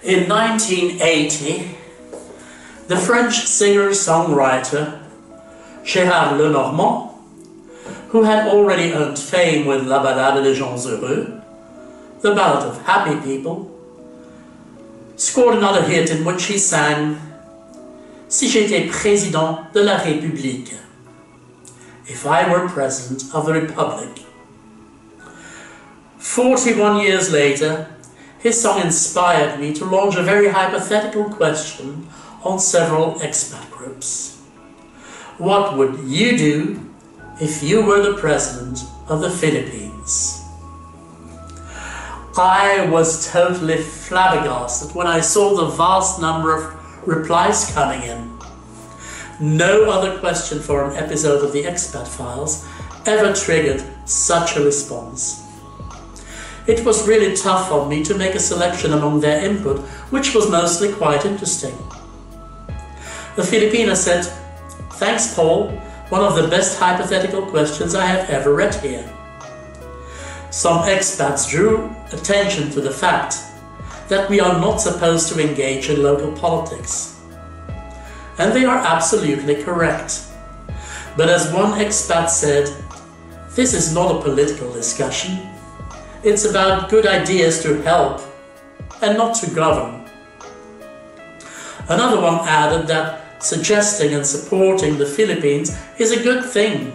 In 1980, the French singer-songwriter Gérard Lenormand, who had already earned fame with La Ballade des gens heureux, the ballad of happy people, scored another hit in which he sang Si j'étais président de la République, if I were president of the Republic. 41 years later, his song inspired me to launch a very hypothetical question on several expat groups. What would you do if you were the president of the Philippines? I was totally flabbergasted when I saw the vast number of replies coming in. No other question for an episode of the Expat Files ever triggered such a response. It was really tough on me to make a selection among their input, which was mostly quite interesting. The Filipina said, "Thanks, Paul, one of the best hypothetical questions I have ever read here." Some expats drew attention to the fact that we are not supposed to engage in local politics. And they are absolutely correct. But as one expat said, this is not a political discussion. It's about good ideas to help and not to govern. Another one added that suggesting and supporting the Philippines is a good thing,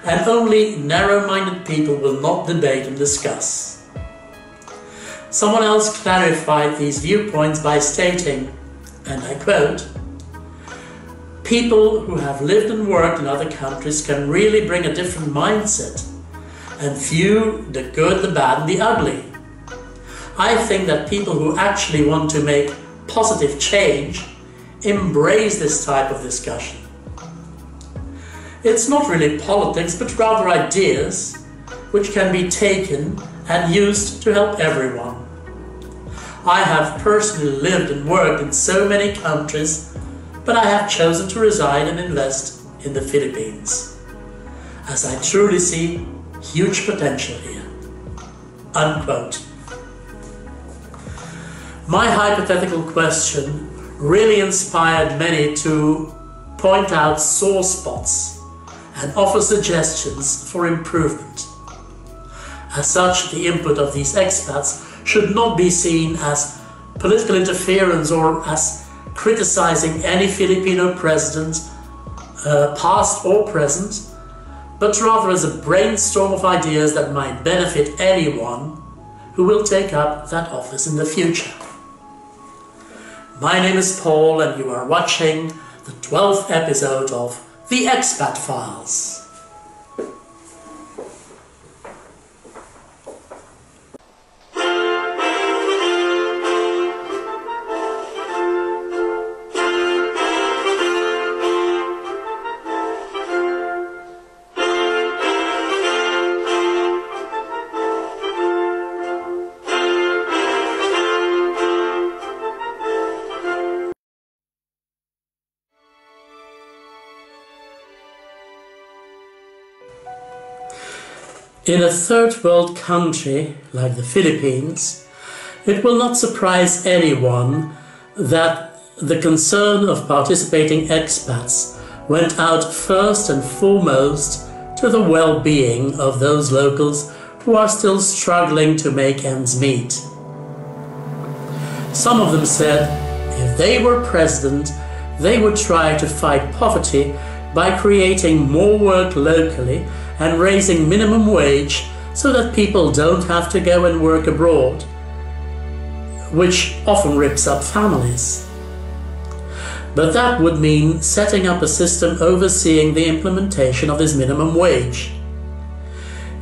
and only narrow-minded people will not debate and discuss. Someone else clarified these viewpoints by stating, and I quote, "People who have lived and worked in other countries can really bring a different mindset and view the good, the bad and the ugly. I think that people who actually want to make positive change embrace this type of discussion. It's not really politics, but rather ideas which can be taken and used to help everyone. I have personally lived and worked in so many countries, but I have chosen to reside and invest in the Philippines, as I truly see huge potential here." Unquote. My hypothetical question really inspired many to point out sore spots and offer suggestions for improvement. As such, the input of these expats should not be seen as political interference or as criticizing any Filipino president, past or present, but rather as a brainstorm of ideas that might benefit anyone who will take up that office in the future. My name is Paul, and you are watching the 12th episode of The Expat Files. In a third world country like the Philippines, it will not surprise anyone that the concern of participating expats went out first and foremost to the well-being of those locals who are still struggling to make ends meet. Some of them said if they were president, they would try to fight poverty by creating more work locally and raising minimum wage so that people don't have to go and work abroad, which often rips up families. But that would mean setting up a system overseeing the implementation of this minimum wage.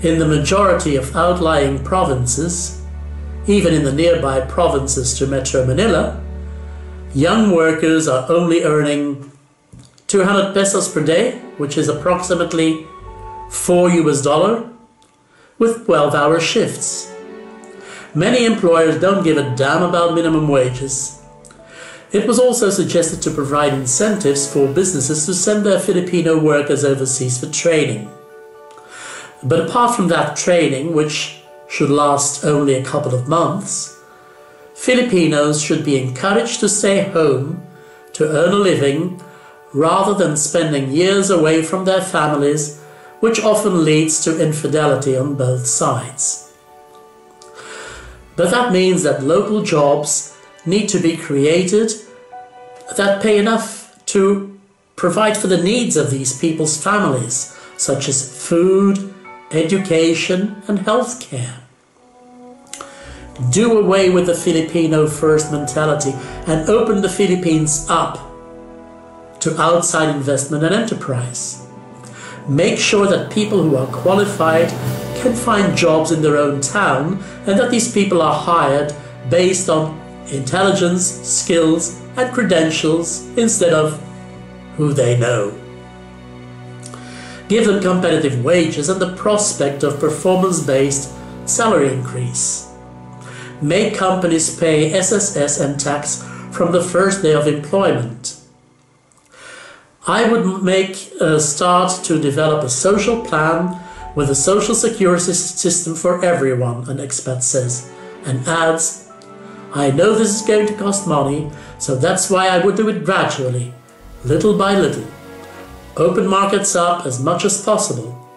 In the majority of outlying provinces, even in the nearby provinces to Metro Manila, young workers are only earning 200 pesos per day, which is approximately $4 with 12-hour shifts. Many employers don't give a damn about minimum wages. It was also suggested to provide incentives for businesses to send their Filipino workers overseas for training. But apart from that training, which should last only a couple of months, Filipinos should be encouraged to stay home to earn a living rather than spending years away from their families, which often leads to infidelity on both sides. But that means that local jobs need to be created that pay enough to provide for the needs of these people's families, such as food, education and healthcare. Do away with the Filipino first mentality and open the Philippines up to outside investment and enterprise. Make sure that people who are qualified can find jobs in their own town and that these people are hired based on intelligence, skills and credentials instead of who they know. Give them competitive wages and the prospect of performance-based salary increase. Make companies pay SSS and tax from the first day of employment. I would make a start to develop a social plan with a social security system for everyone, an expat says, and adds, I know this is going to cost money, so that's why I would do it gradually, little by little. Open markets up as much as possible.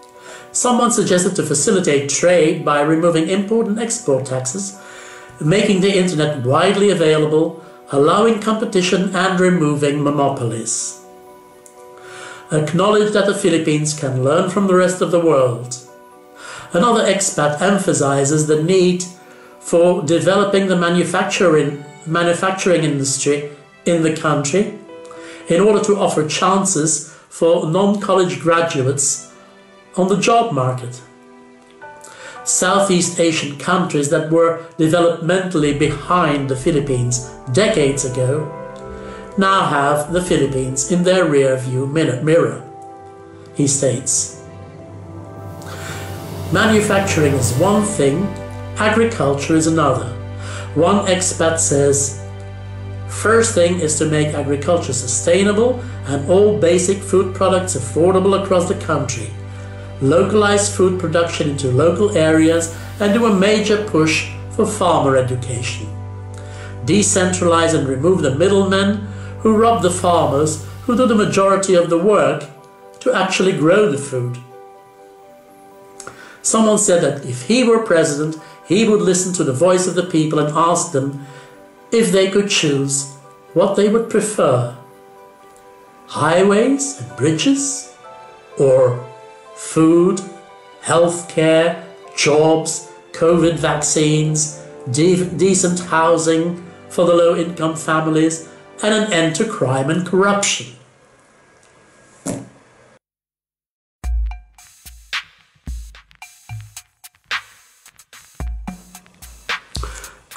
Someone suggested to facilitate trade by removing import and export taxes, making the internet widely available, allowing competition and removing monopolies. Acknowledge that the Philippines can learn from the rest of the world. Another expat emphasizes the need for developing the manufacturing industry in the country in order to offer chances for non-college graduates on the job market. Southeast Asian countries that were developmentally behind the Philippines decades ago now have the Philippines in their rear-view mirror, he states. Manufacturing is one thing, agriculture is another. One expat says, first thing is to make agriculture sustainable and all basic food products affordable across the country. Localize food production into local areas and do a major push for farmer education. Decentralize and remove the middlemen who rob the farmers who do the majority of the work to actually grow the food. Someone said that if he were president, he would listen to the voice of the people and ask them if they could choose what they would prefer, highways and bridges, or food, healthcare, jobs, COVID vaccines, decent housing for the low-income families, and an end to crime and corruption.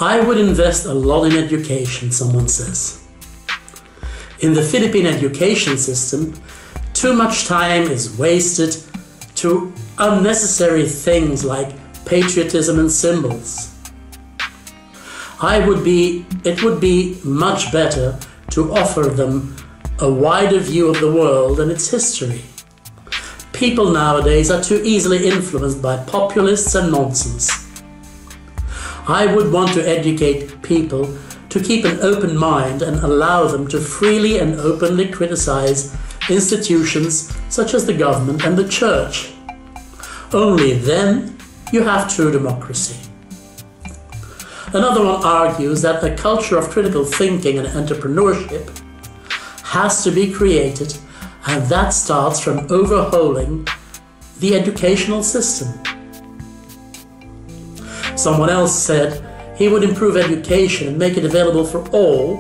I would invest a lot in education, someone says. In the Philippine education system, too much time is wasted to unnecessary things like patriotism and symbols. It would be much better to offer them a wider view of the world and its history. People nowadays are too easily influenced by populists and nonsense. I would want to educate people to keep an open mind and allow them to freely and openly criticize institutions such as the government and the church. Only then you have true democracy. Another one argues that a culture of critical thinking and entrepreneurship has to be created, and that starts from overhauling the educational system. Someone else said he would improve education and make it available for all,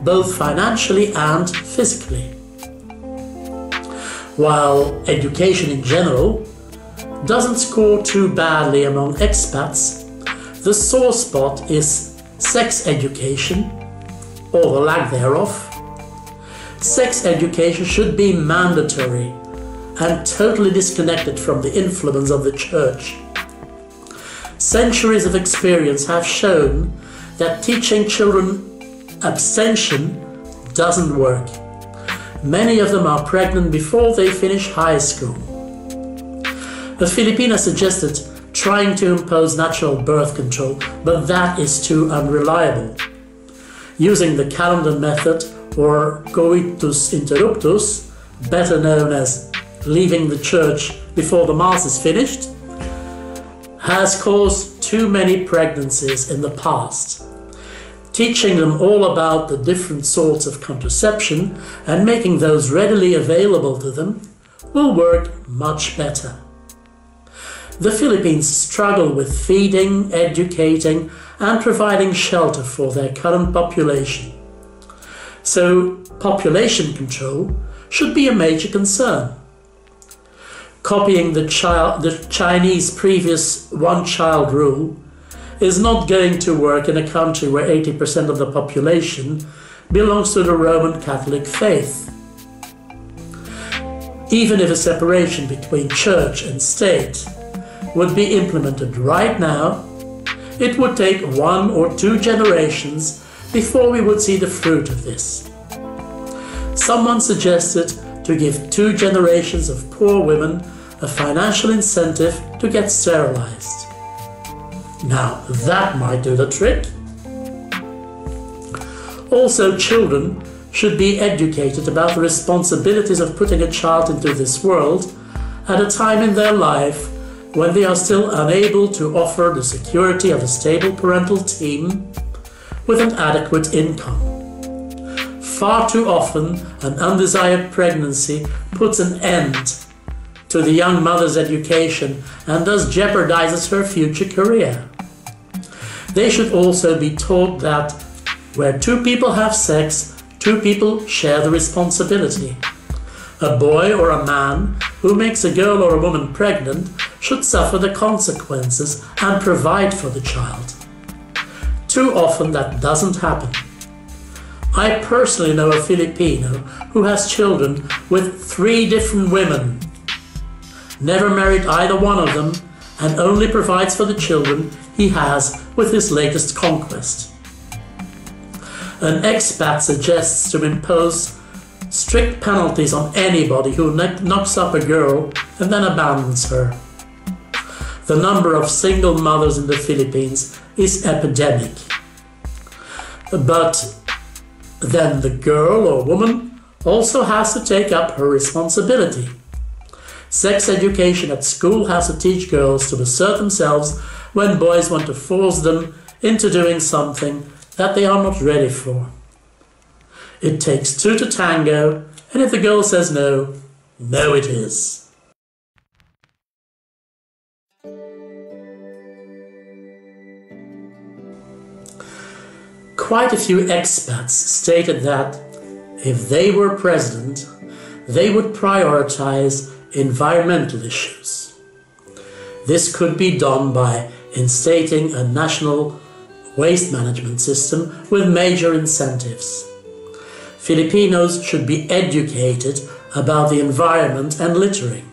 both financially and physically. While education in general doesn't score too badly among expats, the sore spot is sex education, or the lack thereof. Sex education should be mandatory and totally disconnected from the influence of the church. Centuries of experience have shown that teaching children abstention doesn't work. Many of them are pregnant before they finish high school. A Filipina suggested trying to impose natural birth control, but that is too unreliable. Using the calendar method, or coitus interruptus, better known as leaving the church before the mass is finished, has caused too many pregnancies in the past. Teaching them all about the different sorts of contraception and making those readily available to them will work much better. The Philippines struggle with feeding, educating, and providing shelter for their current population. So, population control should be a major concern. Copying the Chinese previous one-child rule is not going to work in a country where 80% of the population belongs to the Roman Catholic faith. Even if a separation between church and state would be implemented right now, it would take 1 or 2 generations before we would see the fruit of this. Someone suggested to give 2 generations of poor women a financial incentive to get sterilized. Now that might do the trick. Also, children should be educated about the responsibilities of putting a child into this world at a time in their life when they are still unable to offer the security of a stable parental team with an adequate income. Far too often, an undesired pregnancy puts an end to the young mother's education and thus jeopardizes her future career. They should also be taught that where 2 people have sex, 2 people share the responsibility. A boy or a man who makes a girl or a woman pregnant should suffer the consequences and provide for the child. Too often that doesn't happen. I personally know a Filipino who has children with 3 different women, never married either one of them, and only provides for the children he has with his latest conquest. An expat suggests to impose strict penalties on anybody who knocks up a girl and then abandons her. The number of single mothers in the Philippines is epidemic. But then the girl or woman also has to take up her responsibility. Sex education at school has to teach girls to assert themselves when boys want to force them into doing something that they are not ready for. It takes 2 to tango, and if the girl says no, no it is. Quite a few expats stated that if they were president, they would prioritize environmental issues. This could be done by instating a national waste management system with major incentives. Filipinos should be educated about the environment and littering.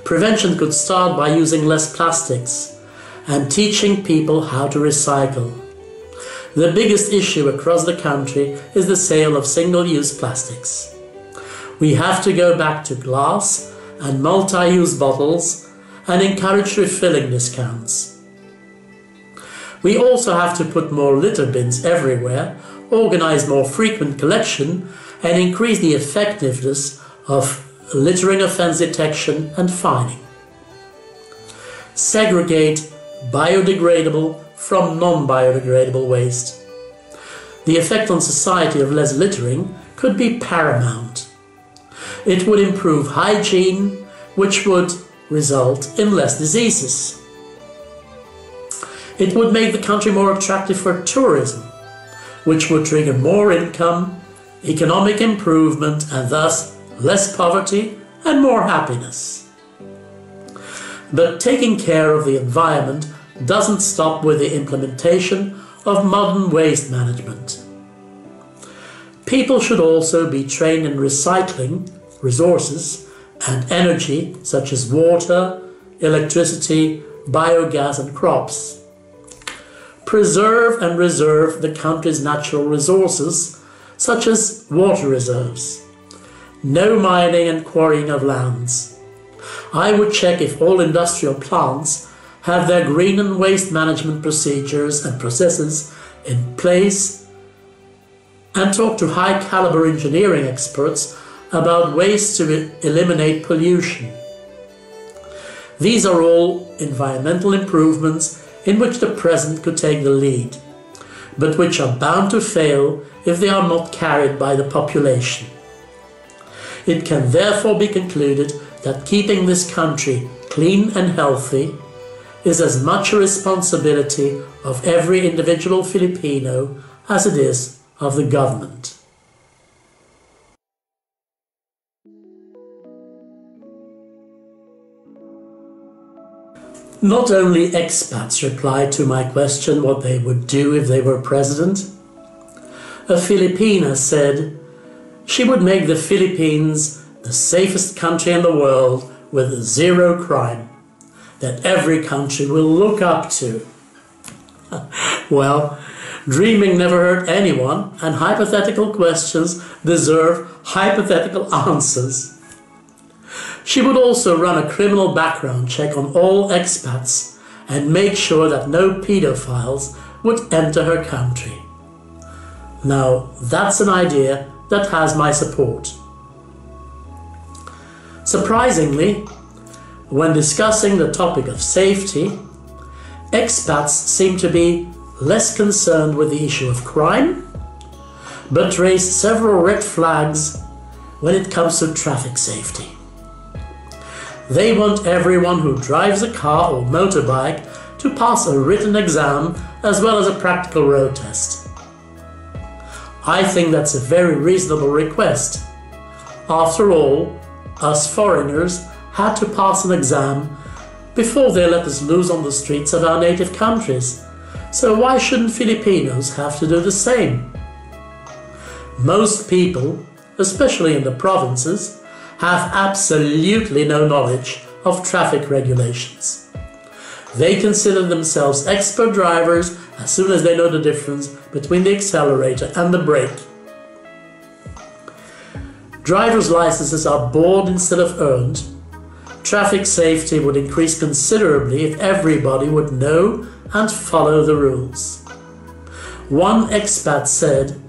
Prevention could start by using less plastics and teaching people how to recycle. The biggest issue across the country is the sale of single-use plastics. We have to go back to glass and multi-use bottles and encourage refilling discounts. We also have to put more litter bins everywhere, organize more frequent collection, and increase the effectiveness of littering offence detection and fining. Segregate biodegradable from non-biodegradable waste. The effect on society of less littering could be paramount. It would improve hygiene, which would result in less diseases. It would make the country more attractive for tourism, which would trigger more income, economic improvement, and thus less poverty and more happiness. But taking care of the environment doesn't stop with the implementation of modern waste management. People should also be trained in recycling resources and energy such as water, electricity, biogas and crops. Preserve and reserve the country's natural resources such as water reserves. No mining and quarrying of lands. I would check if all industrial plants have their green and waste management procedures and processes in place, and talk to high-caliber engineering experts about ways to eliminate pollution. These are all environmental improvements in which the President could take the lead, but which are bound to fail if they are not carried by the population. It can therefore be concluded that keeping this country clean and healthy is as much a responsibility of every individual Filipino as it is of the government. Not only expats replied to my question what they would do if they were president. A Filipina said she would make the Philippines the safest country in the world with zero crime that every country will look up to. Well, dreaming never hurt anyone, and hypothetical questions deserve hypothetical answers. She would also run a criminal background check on all expats and make sure that no pedophiles would enter her country. Now, that's an idea that has my support. Surprisingly, when discussing the topic of safety, expats seem to be less concerned with the issue of crime, but raise several red flags when it comes to traffic safety. They want everyone who drives a car or motorbike to pass a written exam as well as a practical road test. I think that's a very reasonable request. After all, us foreigners had to pass an exam before they let us loose on the streets of our native countries, so why shouldn't Filipinos have to do the same? Most people, especially in the provinces, have absolutely no knowledge of traffic regulations. They consider themselves expert drivers as soon as they know the difference between the accelerator and the brake. Driver's licenses are bought instead of earned. Traffic safety would increase considerably if everybody would know and follow the rules. One expat said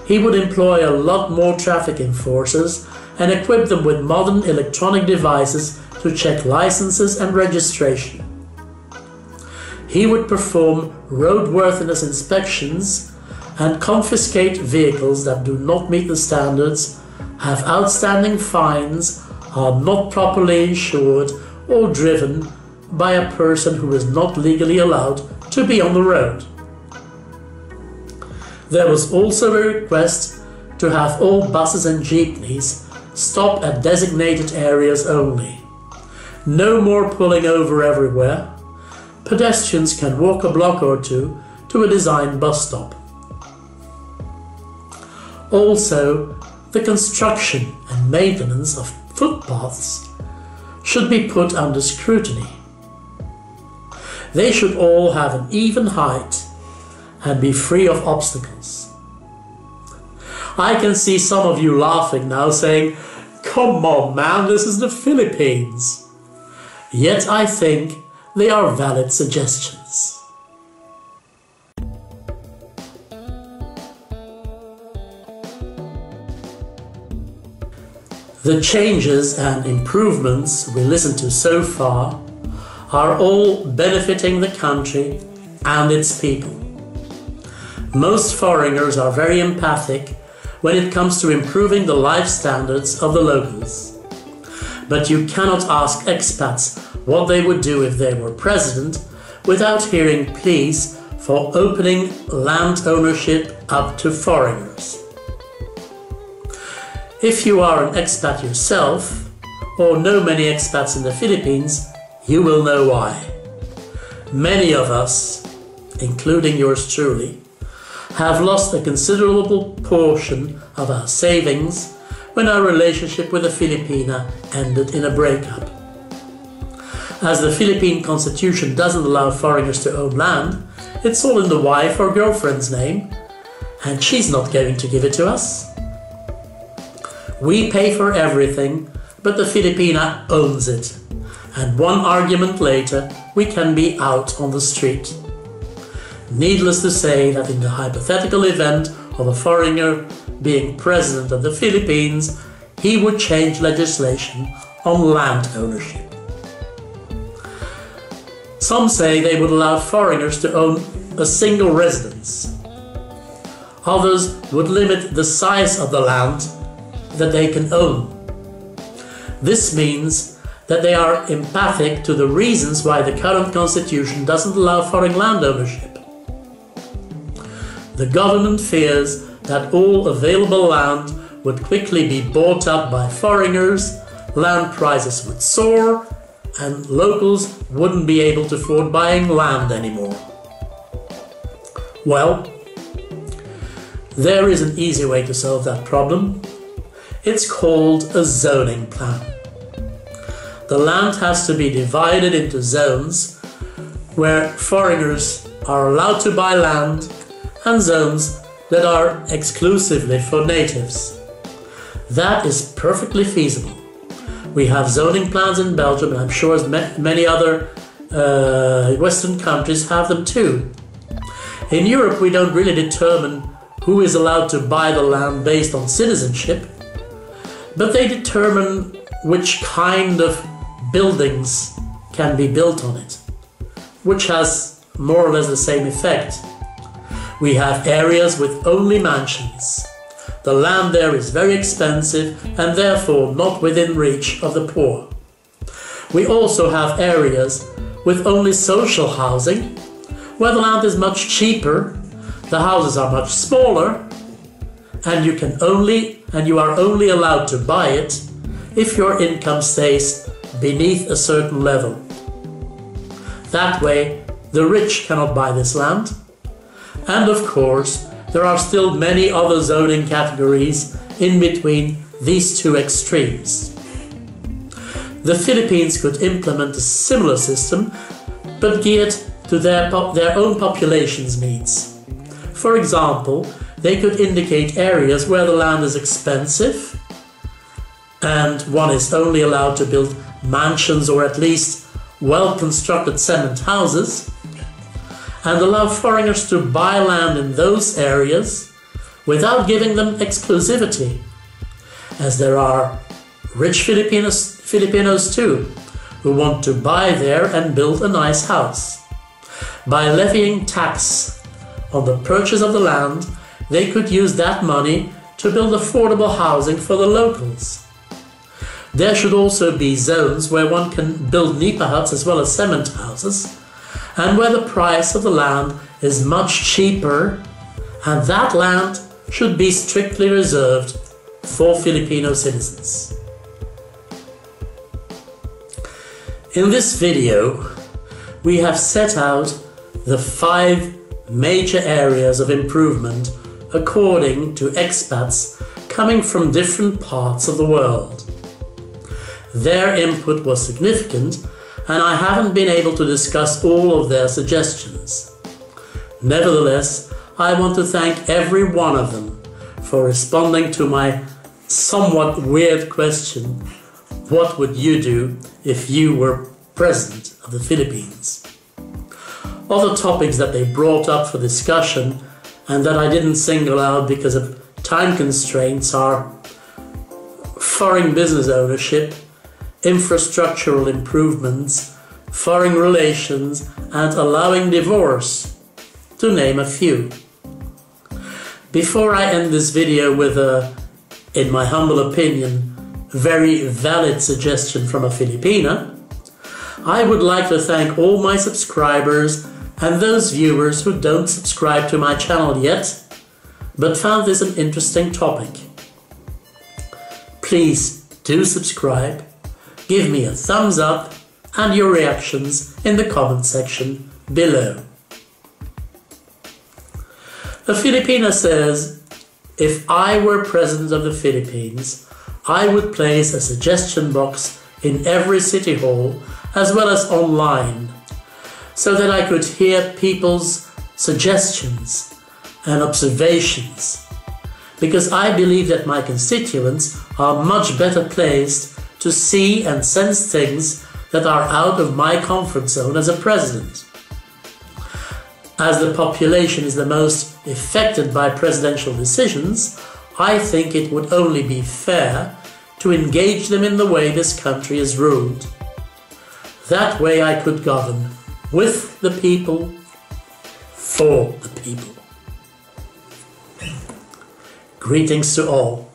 he would employ a lot more traffic enforcers and equip them with modern electronic devices to check licenses and registration. He would perform roadworthiness inspections and confiscate vehicles that do not meet the standards, have outstanding fines, are not properly insured, or driven by a person who is not legally allowed to be on the road. There was also a request to have all buses and jeepneys stop at designated areas only. No more pulling over everywhere. Pedestrians can walk a block or two to a designed bus stop. Also, the construction and maintenance of footpaths should be put under scrutiny. They should all have an even height and be free of obstacles. I can see some of you laughing now, saying, "Come on man, this is the Philippines." Yet I think they are valid suggestions. The changes and improvements we listened to so far are all benefiting the country and its people. Most foreigners are very empathic when it comes to improving the life standards of the locals. But you cannot ask expats what they would do if they were president without hearing pleas for opening land ownership up to foreigners. If you are an expat yourself, or know many expats in the Philippines, you will know why. Many of us, including yours truly, have lost a considerable portion of our savings when our relationship with a Filipina ended in a breakup. As the Philippine Constitution doesn't allow foreigners to own land, it's all in the wife or girlfriend's name, and she's not going to give it to us. We pay for everything, but the Filipina owns it, and one argument later we can be out on the street. Needless to say that in the hypothetical event of a foreigner being president of the Philippines, he would change legislation on land ownership. Some say they would allow foreigners to own a single residence. Others would limit the size of the land that they can own. This means that they are empathic to the reasons why the current constitution doesn't allow foreign land ownership. The government fears that all available land would quickly be bought up by foreigners, land prices would soar, and locals wouldn't be able to afford buying land anymore. Well, there is an easy way to solve that problem. It's called a zoning plan. The land has to be divided into zones where foreigners are allowed to buy land and zones that are exclusively for natives. That is perfectly feasible. We have zoning plans in Belgium, and I'm sure many other Western countries have them too. In Europe, we don't really determine who is allowed to buy the land based on citizenship, but they determine which kind of buildings can be built on it, which has more or less the same effect. We have areas with only mansions. The land there is very expensive and therefore not within reach of the poor. We also have areas with only social housing, where the land is much cheaper, the houses are much smaller, and you are only allowed to buy it if your income stays beneath a certain level. That way, the rich cannot buy this land. And of course, there are still many other zoning categories in between these two extremes. The Philippines could implement a similar system, but geared to their own population's needs. For example, they could indicate areas where the land is expensive and one is only allowed to build mansions or at least well-constructed cement houses, and allow foreigners to buy land in those areas without giving them exclusivity, as there are rich Filipinos too who want to buy there and build a nice house. By levying tax on the purchase of the land, they could use that money to build affordable housing for the locals. There should also be zones where one can build nipa huts as well as cement houses, and where the price of the land is much cheaper, and that land should be strictly reserved for Filipino citizens. In this video, we have set out the 5 major areas of improvement according to expats coming from different parts of the world. Their input was significant, and I haven't been able to discuss all of their suggestions. Nevertheless, I want to thank every one of them for responding to my somewhat weird question, what would you do if you were president of the Philippines? Other topics that they brought up for discussion and that I didn't single out because of time constraints are foreign business ownership, infrastructural improvements, foreign relations, and allowing divorce, to name a few. Before I end this video with a, in my humble opinion, very valid suggestion from a Filipina, I would like to thank all my subscribers and those viewers who don't subscribe to my channel yet, but found this an interesting topic. Please do subscribe. Give me a thumbs up and your reactions in the comment section below. A Filipina says, if I were president of the Philippines, I would place a suggestion box in every city hall as well as online, so that I could hear people's suggestions and observations, because I believe that my constituents are much better placed to see and sense things that are out of my comfort zone as a president. As the population is the most affected by presidential decisions, I think it would only be fair to engage them in the way this country is ruled. That way I could govern with the people, for the people. Greetings to all.